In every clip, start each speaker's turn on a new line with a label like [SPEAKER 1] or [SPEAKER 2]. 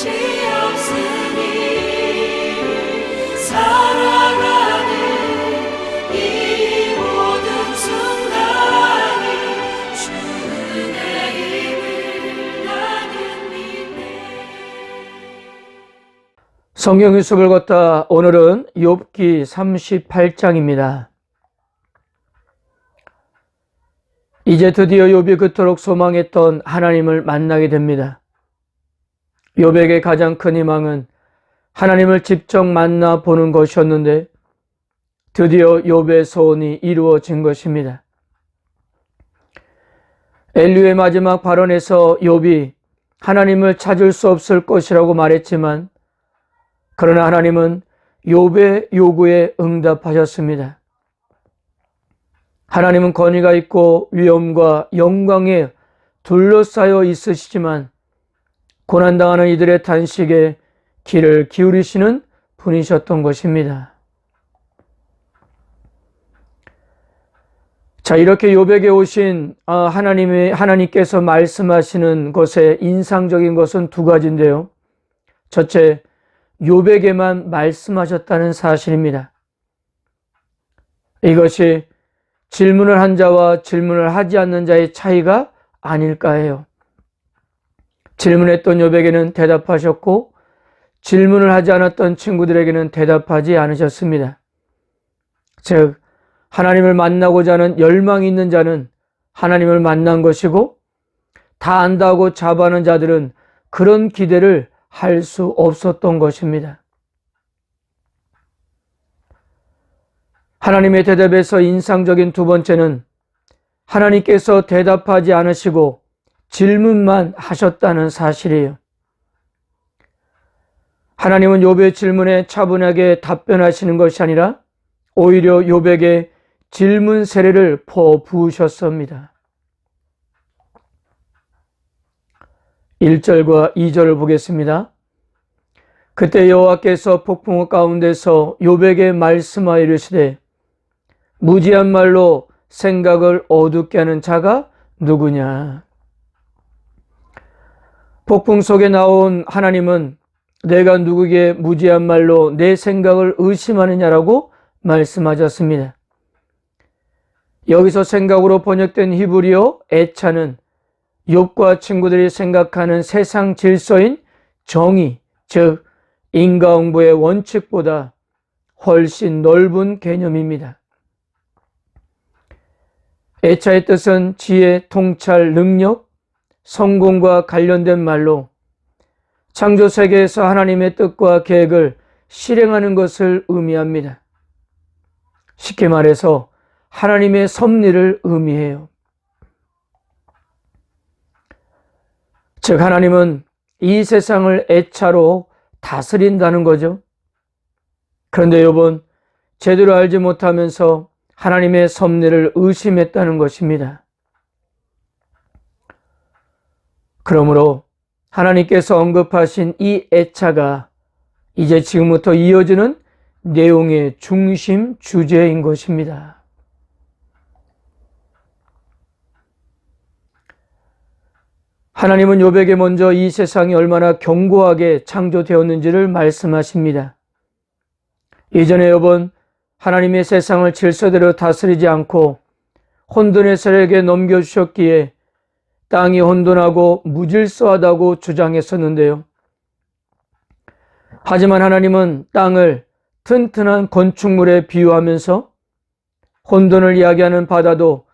[SPEAKER 1] 없으니 살아가는 이 모든 순간이 주 은혜임을 나는 믿네.
[SPEAKER 2] 성경 유습을 걷다 오늘은 욥기 38장입니다. 이제 드디어 욥이 그토록 소망했던 하나님을 만나게 됩니다. 욥에게 가장 큰 희망은 하나님을 직접 만나보는 것이었는데 드디어 욥의 소원이 이루어진 것입니다. 엘리후의 마지막 발언에서 욥이 하나님을 찾을 수 없을 것이라고 말했지만 그러나 하나님은 욥의 요구에 응답하셨습니다. 하나님은 권위가 있고 위엄과 영광에 둘러싸여 있으시지만 고난당하는 이들의 탄식에 귀를 기울이시는 분이셨던 것입니다. 자, 이렇게 욥에게 오신 하나님께서 말씀하시는 것에 인상적인 것은 두 가지인데요. 첫째, 욥에게만 말씀하셨다는 사실입니다. 이것이 질문을 한 자와 질문을 하지 않는 자의 차이가 아닐까 해요. 질문했던 욥에게는 대답하셨고 질문을 하지 않았던 친구들에게는 대답하지 않으셨습니다. 즉, 하나님을 만나고자 하는 열망이 있는 자는 하나님을 만난 것이고 다 안다고 자부하는 자들은 그런 기대를 할 수 없었던 것입니다. 하나님의 대답에서 인상적인 두 번째는 하나님께서 대답하지 않으시고 질문만 하셨다는 사실이에요. 하나님은 욥의 질문에 차분하게 답변하시는 것이 아니라 오히려 욥에게 질문 세례를 퍼부으셨습니다. 1절과 2절을 보겠습니다. 그때 여호와께서 폭풍우 가운데서 욥에게 말씀하여 이르시되 무지한 말로 생각을 어둡게 하는 자가 누구냐. 폭풍 속에 나온 하나님은 내가 누구에게 무지한 말로 내 생각을 의심하느냐라고 말씀하셨습니다. 여기서 생각으로 번역된 히브리어 애차는 욥과 친구들이 생각하는 세상 질서인 정의, 즉 인과응보의 원칙보다 훨씬 넓은 개념입니다. 애차의 뜻은 지혜, 통찰, 능력, 성공과 관련된 말로 창조 세계에서 하나님의 뜻과 계획을 실행하는 것을 의미합니다. 쉽게 말해서 하나님의 섭리를 의미해요. 즉 하나님은 이 세상을 애차로 다스린다는 거죠. 그런데 욥은 제대로 알지 못하면서 하나님의 섭리를 의심했다는 것입니다. 그러므로 하나님께서 언급하신 이 애차가 이제 지금부터 이어지는 내용의 중심 주제인 것입니다. 하나님은 욥에게 먼저 이 세상이 얼마나 견고하게 창조되었는지를 말씀하십니다. 이전에 욥은 하나님의 세상을 질서대로 다스리지 않고 혼돈의 세력에 넘겨주셨기에 땅이 혼돈하고 무질서하다고 주장했었는데요. 하지만 하나님은 땅을 튼튼한 건축물에 비유하면서 혼돈을 이야기하는 바다도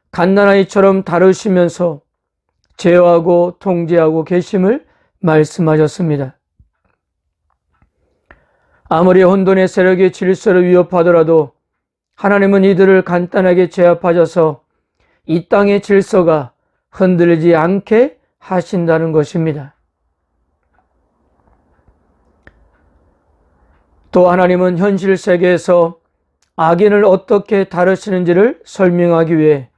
[SPEAKER 2] 갓난아이처럼 다루시면서 제어하고 통제하고 계심을 말씀하셨습니다. 아무리 혼돈의 세력이 질서를 위협하더라도 하나님은 이들을 간단하게 제압하셔서 이 땅의 질서가 흔들리지 않게 하신다는 것입니다. 또 하나님은 현실 세계에서 악인을 어떻게 다루시는지를 설명하기 위해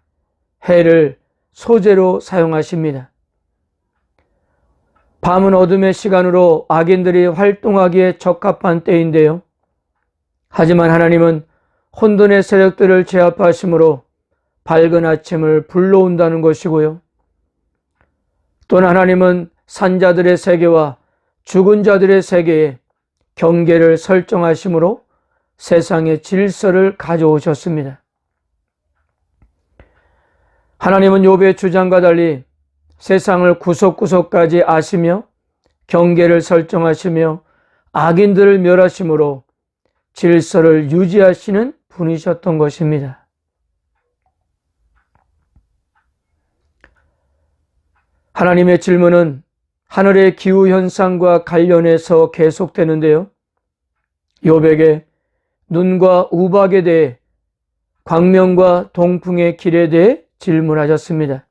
[SPEAKER 2] 해를 소재로 사용하십니다. 밤은 어둠의 시간으로 악인들이 활동하기에 적합한 때인데요. 하지만 하나님은 혼돈의 세력들을 제압하심으로 밝은 아침을 불러온다는 것이고요. 또한 하나님은 산자들의 세계와 죽은 자들의 세계에 경계를 설정하심으로 세상의 질서를 가져오셨습니다. 하나님은 욥의 주장과 달리 세상을 구석구석까지 아시며 경계를 설정하시며 악인들을 멸하심으로 질서를 유지하시는 분이셨던 것입니다. 하나님의 질문은 하늘의 기후현상과 관련해서 계속되는데요. 욥에게 눈과 우박에 대해 광명과 동풍의 길에 대해 질문하셨습니다.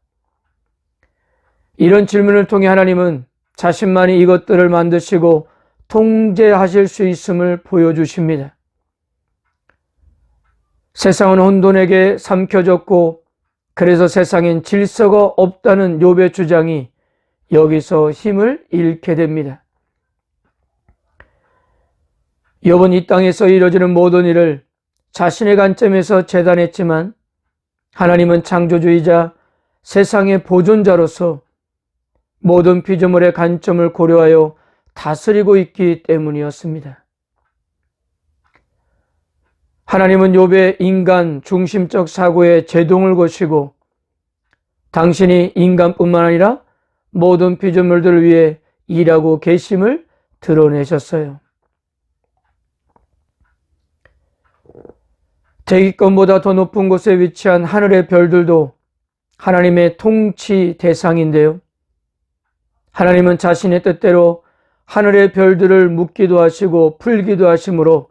[SPEAKER 2] 이런 질문을 통해 하나님은 자신만이 이것들을 만드시고 통제하실 수 있음을 보여주십니다. 세상은 혼돈에게 삼켜졌고 그래서 세상엔 질서가 없다는 욥의 주장이 여기서 힘을 잃게 됩니다. 욥은 이 땅에서 이루어지는 모든 일을 자신의 관점에서 재단했지만 하나님은 창조주이자 세상의 보존자로서 모든 피조물의 관점을 고려하여 다스리고 있기 때문이었습니다. 하나님은 욥의 인간 중심적 사고에 제동을 거시고 당신이 인간뿐만 아니라 모든 피조물들을 위해 일하고 계심을 드러내셨어요. 대기권보다 더 높은 곳에 위치한 하늘의 별들도 하나님의 통치 대상인데요. 하나님은 자신의 뜻대로 하늘의 별들을 묶기도 하시고 풀기도 하시므로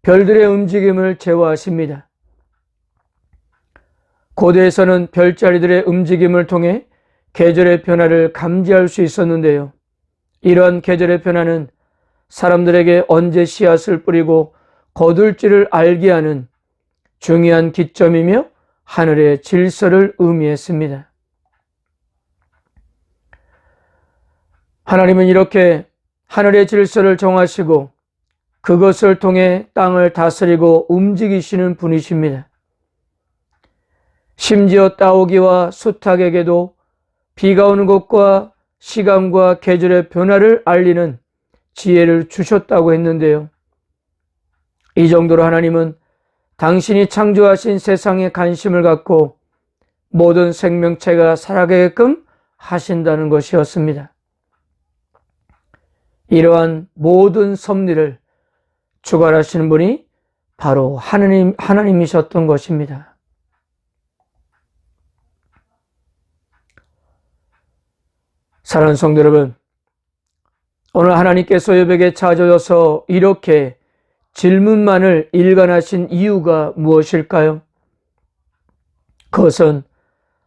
[SPEAKER 2] 별들의 움직임을 제어하십니다. 고대에서는 별자리들의 움직임을 통해 계절의 변화를 감지할 수 있었는데요. 이러한 계절의 변화는 사람들에게 언제 씨앗을 뿌리고 거둘지를 알게 하는 중요한 기점이며 하늘의 질서를 의미했습니다. 하나님은 이렇게 하늘의 질서를 정하시고 그것을 통해 땅을 다스리고 움직이시는 분이십니다. 심지어 따오기와 수탉에게도 비가 오는 것과 시간과 계절의 변화를 알리는 지혜를 주셨다고 했는데요. 이 정도로 하나님은 당신이 창조하신 세상에 관심을 갖고 모든 생명체가 살아가게끔 하신다는 것이었습니다. 이러한 모든 섭리를 주관하시는 분이 바로 하나님이셨던 것입니다. 사랑하는 성도 여러분, 오늘 하나님께서 욥에게 찾아오셔서 이렇게 질문만을 일관하신 이유가 무엇일까요? 그것은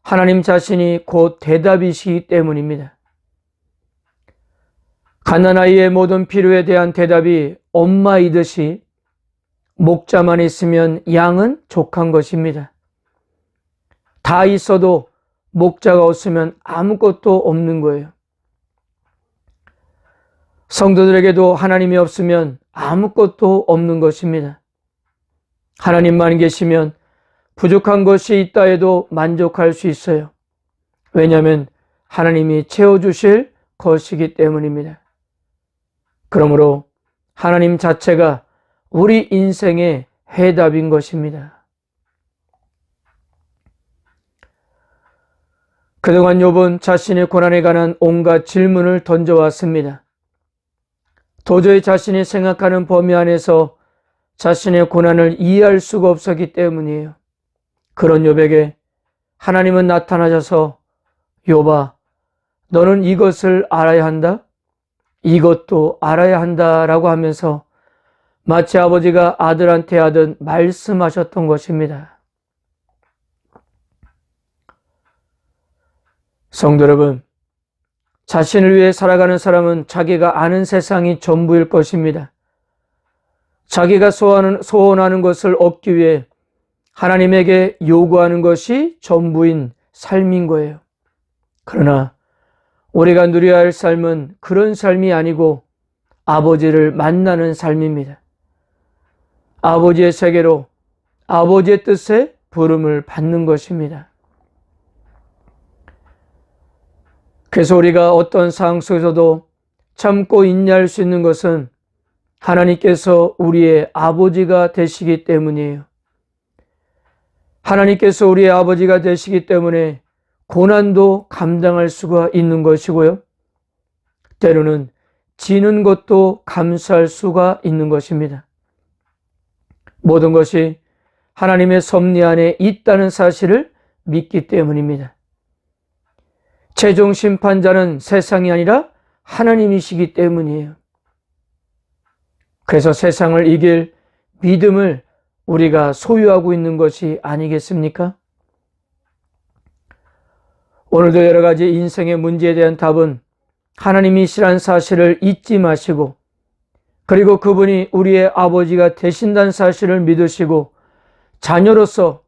[SPEAKER 2] 하나님 자신이 곧 대답이시기 때문입니다. 갓난아이의 모든 필요에 대한 대답이 엄마이듯이 목자만 있으면 양은 족한 것입니다. 다 있어도 목자가 없으면 아무것도 없는 거예요. 성도들에게도 하나님이 없으면 아무것도 없는 것입니다. 하나님만 계시면 부족한 것이 있다 해도 만족할 수 있어요. 왜냐하면 하나님이 채워주실 것이기 때문입니다. 그러므로 하나님 자체가 우리 인생의 해답인 것입니다. 그동안 욥은 자신의 고난에 관한 온갖 질문을 던져왔습니다. 도저히 자신이 생각하는 범위 안에서 자신의 고난을 이해할 수가 없었기 때문이에요. 그런 욥에게 하나님은 나타나셔서 욥아, 너는 이것을 알아야 한다? 이것도 알아야 한다라고 하면서 마치 아버지가 아들한테 하듯 말씀하셨던 것입니다. 성도 여러분, 자신을 위해 살아가는 사람은 자기가 아는 세상이 전부일 것입니다. 자기가 소원하는 것을 얻기 위해 하나님에게 요구하는 것이 전부인 삶인 거예요. 그러나 우리가 누려야 할 삶은 그런 삶이 아니고 아버지를 만나는 삶입니다. 아버지의 세계로 아버지의 뜻에 부름을 받는 것입니다. 그래서 우리가 어떤 상황 속에서도 참고 인내할 수 있는 것은 하나님께서 우리의 아버지가 되시기 때문이에요. 하나님께서 우리의 아버지가 되시기 때문에 고난도 감당할 수가 있는 것이고요. 때로는 지는 것도 감수할 수가 있는 것입니다. 모든 것이 하나님의 섭리 안에 있다는 사실을 믿기 때문입니다. 최종 심판자는 세상이 아니라 하나님이시기 때문이에요. 그래서 세상을 이길 믿음을 우리가 소유하고 있는 것이 아니겠습니까? 오늘도 여러 가지 인생의 문제에 대한 답은 하나님이시란 사실을 잊지 마시고, 그리고 그분이 우리의 아버지가 되신다는 사실을 믿으시고 자녀로서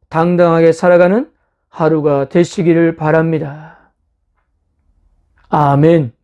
[SPEAKER 2] 당당하게 살아가는 하루가 되시기를 바랍니다. 아멘.